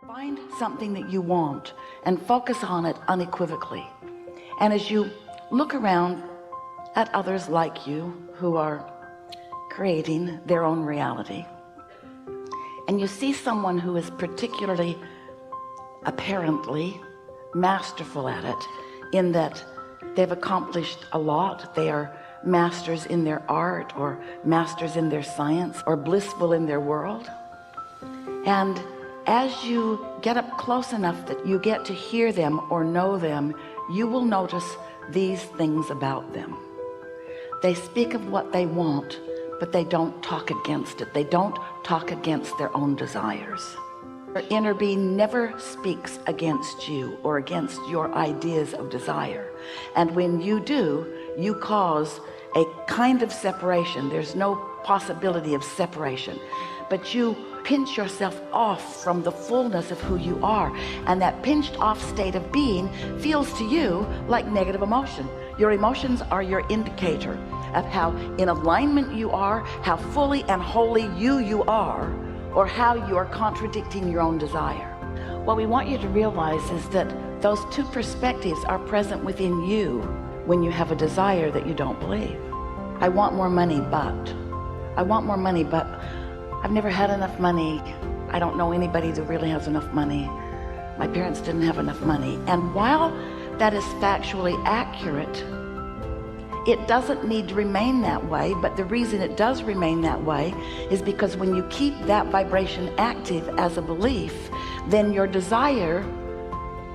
Find something that you want and focus on it unequivocally. And as you look around at others like you who are creating their own reality, and you see someone who is particularly apparently masterful at it, in that they've accomplished a lot, they are masters in their art or masters in their science or blissful in their world, and as you get up close enough that you get to hear them or know them, you will notice these things about them. They speak of what they want, but they don't talk against it. They don't talk against their own desires. Your inner being never speaks against you or against your ideas of desire. And when you do, you cause a kind of separation. There's no possibility of separation, but you pinch yourself off from the fullness of who you are, and that pinched off state of being feels to you like negative emotion. Your emotions are your indicator of how in alignment you are, how fully and wholly you are, or how you are contradicting your own desire. What we want you to realize is that those two perspectives are present within you when you have a desire that you don't believe. I want more money, but I've never had enough money. I don't know anybody that really has enough money. My parents didn't have enough money. And while that is factually accurate, it doesn't need to remain that way. But the reason it does remain that way is because when you keep that vibration active as a belief, then your desire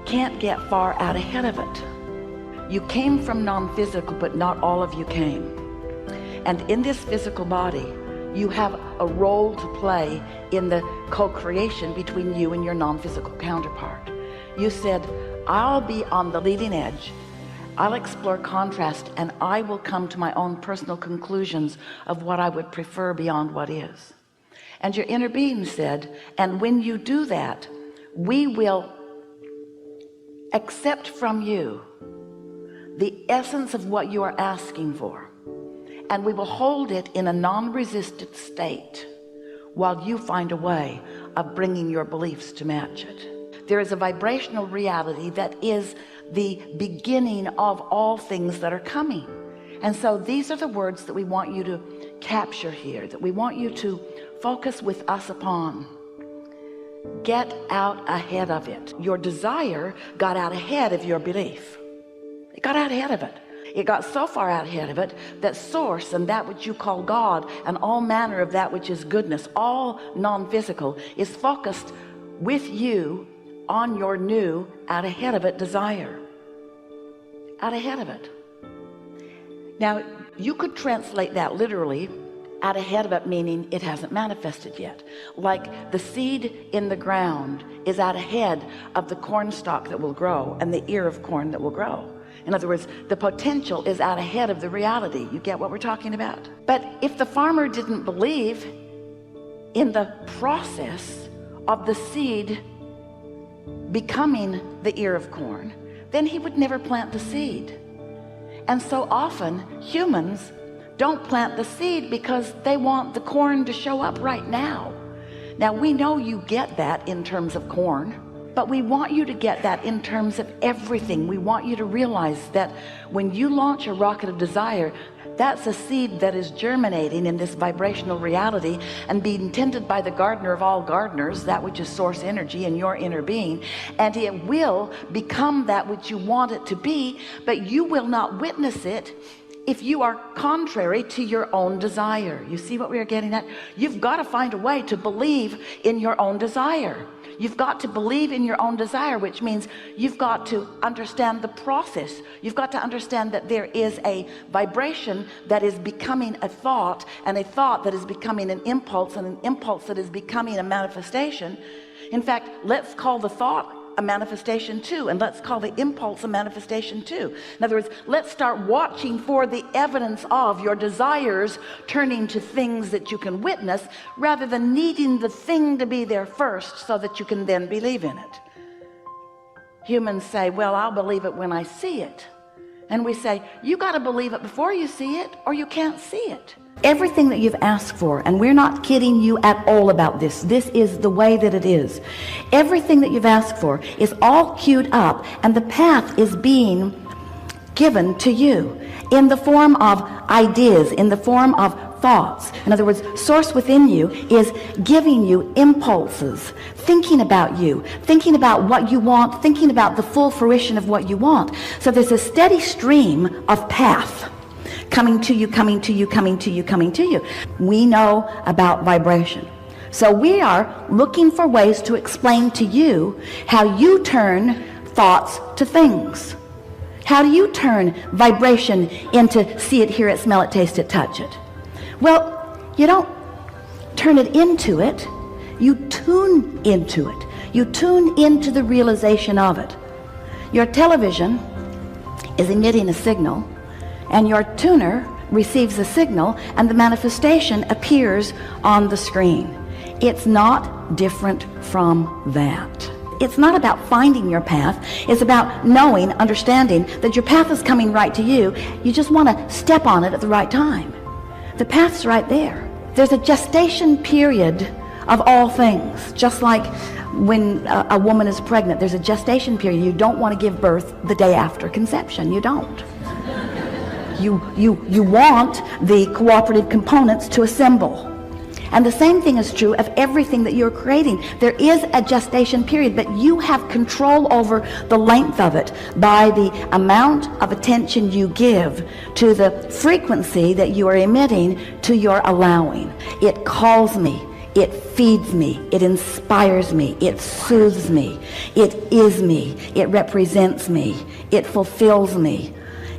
can't get far out ahead of it. You came from non-physical, but not all of you came. And in this physical body, you have a role to play in the co-creation between you and your non-physical counterpart. You said, I'll be on the leading edge, I'll explore contrast, and I will come to my own personal conclusions of what I would prefer beyond what is. And your inner being said, and when you do that, we will accept from you the essence of what you are asking for, and we will hold it in a non-resistant state while you find a way of bringing your beliefs to match it. There is a vibrational reality that is the beginning of all things that are coming. And so these are the words that we want you to capture here, that we want you to focus with us upon. Get out ahead of it. Your desire got out ahead of your belief. It got out ahead of it. It got so far out ahead of it that source and that which you call God and all manner of that which is goodness, all non-physical, is focused with you on your new out ahead of it desire. Out ahead of it. Now you could translate that literally, out ahead of it, meaning it hasn't manifested yet. Like the seed in the ground is out ahead of the corn stalk that will grow and the ear of corn that will grow. In other words, the potential is out ahead of the reality. You get what we're talking about? But if the farmer didn't believe in the process of the seed becoming the ear of corn, then he would never plant the seed. And so often humans don't plant the seed because they want the corn to show up right now. Now we know you get that in terms of corn, but we want you to get that in terms of everything. We want you to realize that when you launch a rocket of desire, that's a seed that is germinating in this vibrational reality and being tended by the gardener of all gardeners, that which is source energy in your inner being, and it will become that which you want it to be, but you will not witness it if you are contrary to your own desire. You see what we are getting at? You've got to find a way to believe in your own desire. You've got to believe in your own desire, which means you've got to understand the process. You've got to understand that there is a vibration that is becoming a thought, and a thought that is becoming an impulse, and an impulse that is becoming a manifestation. In fact, let's call the thought a manifestation too, and let's call the impulse a manifestation too. In other words, let's start watching for the evidence of your desires turning to things that you can witness, rather than needing the thing to be there first so that you can then believe in it. Humans say, well, I'll believe it when I see it. And we say, you got to believe it before you see it, or you can't see it. Everything that you've asked for, and we're not kidding you at all about this. This is the way that it is. Everything that you've asked for is all queued up, and the path is being given to you in the form of ideas, in the form of thoughts. In other words, source within you is giving you impulses, thinking about you, thinking about what you want, thinking about the full fruition of what you want. So there's a steady stream of path coming to you, coming to you, coming to you, coming to you. We know about vibration. So we are looking for ways to explain to you how you turn thoughts to things. How do you turn vibration into see it, hear it, smell it, taste it, touch it? Well, you don't turn it into it. You tune into it. You tune into the realization of it. Your television is emitting a signal, and your tuner receives a signal, and the manifestation appears on the screen. It's not different from that. It's not about finding your path. It's about knowing, understanding that your path is coming right to you. You just want to step on it at the right time. The path's right there. There's a gestation period of all things. Just like when a woman is pregnant, there's a gestation period. You don't want to give birth the day after conception. You don't. You want the cooperative components to assemble. And the same thing is true of everything that you're creating. There is a gestation period, but you have control over the length of it by the amount of attention you give to the frequency that you are emitting to your allowing. It calls me. It feeds me. It inspires me. It soothes me. It is me. It represents me. It fulfills me.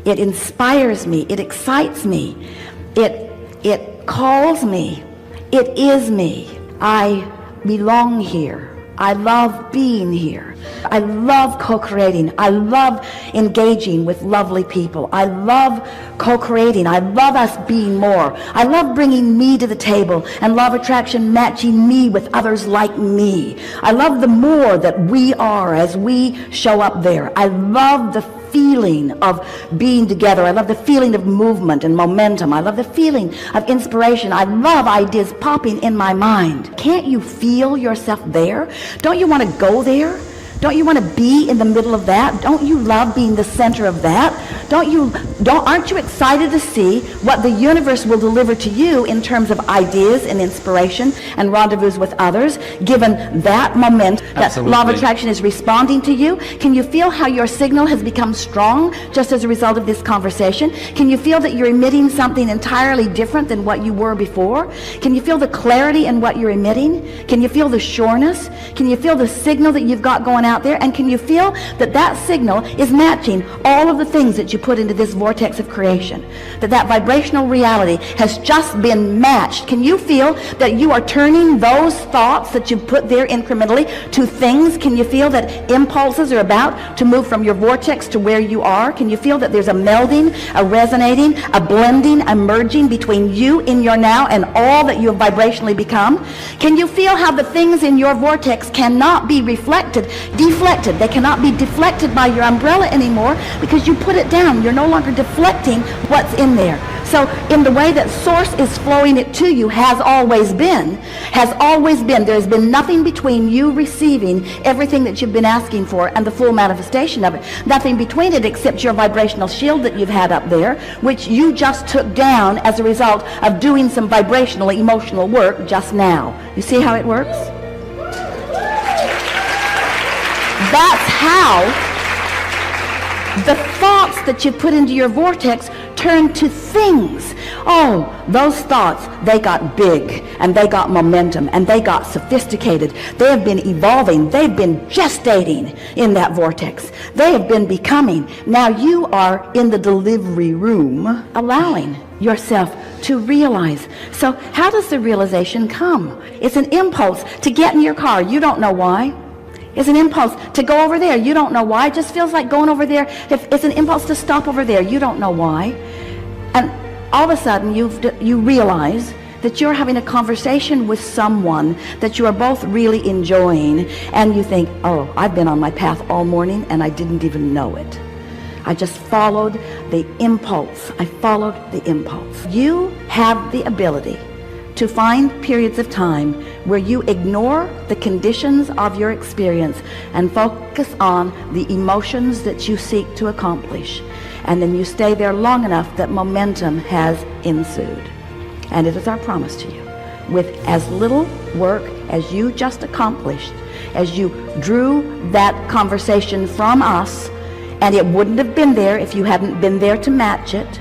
It inspires me. It excites me. It calls me. It is me. I belong here. I love being here. I love co-creating. I love engaging with lovely people. I love co-creating. I love us being more. I love bringing me to the table and law of attraction matching me with others like me. I love the more that we are as we show up there. I love the feeling of being together. I love the feeling of movement and momentum. I love the feeling of inspiration. I love ideas popping in my mind. Can't you feel yourself there? Don't you want to go there? Don't you want to be in the middle of that? Don't you love being the center of that? Aren't you excited to see what the universe will deliver to you in terms of ideas and inspiration and rendezvous with others, given that moment that law of attraction is responding to you? Can you feel how your signal has become strong just as a result of this conversation? Can you feel that you're emitting something entirely different than what you were before? Can you feel the clarity in what you're emitting? Can you feel the sureness? Can you feel the signal that you've got going out there? And can you feel that that signal is matching all of the things that you put into this vortex of creation? That vibrational reality has just been matched. Can you feel that you are turning those thoughts that you put there incrementally to things? Can you feel that impulses are about to move from your vortex to where you are? Can you feel that there's a melding, a resonating, a blending, a merging between you in your now and all that you have vibrationally become? Can you feel how the things in your vortex cannot be deflected? They cannot be deflected by your umbrella anymore because you put it down. You're no longer deflecting what's in there. So in the way that source is flowing it to you has always been. There has been nothing between you receiving everything that you've been asking for and the full manifestation of it. Nothing between it except your vibrational shield that you've had up there, which you just took down as a result of doing some vibrational, emotional work just now. You see how it works? That's how the thoughts that you put into your vortex turn to things. Oh, those thoughts, they got big and they got momentum and they got sophisticated. They have been evolving. They've been gestating in that vortex. They have been becoming. Now you are in the delivery room allowing yourself to realize. So how does the realization come? It's an impulse to get in your car. You don't know why. It's an impulse to go over there. You don't know why. It just feels like going over there. It's an impulse to stop over there. You don't know why. And all of a sudden you realize that you're having a conversation with someone that you are both really enjoying, and you think, oh, I've been on my path all morning and I didn't even know it. I just followed the impulse. I followed the impulse. You have the ability to find periods of time where you ignore the conditions of your experience and focus on the emotions that you seek to accomplish. And then you stay there long enough that momentum has ensued. And it is our promise to you, with as little work as you just accomplished, as you drew that conversation from us, and it wouldn't have been there if you hadn't been there to match it.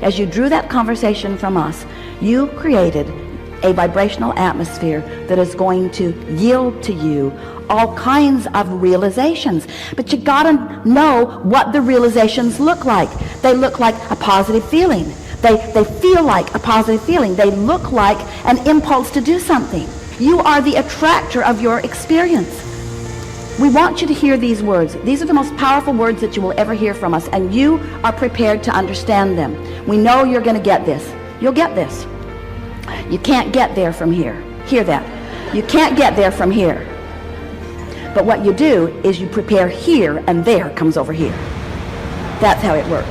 As you drew that conversation from us, you created a vibrational atmosphere that is going to yield to you all kinds of realizations. But you gotta know what the realizations look like. They look like a positive feeling. They feel like a positive feeling. They look like an impulse to do something. You are the attractor of your experience. We want you to hear these words. These are the most powerful words that you will ever hear from us, and you are prepared to understand them. We know you're going to get this. You'll get this. You can't get there from here. Hear that. You can't get there from here. But what you do is you prepare here, and there comes over here. That's how it works.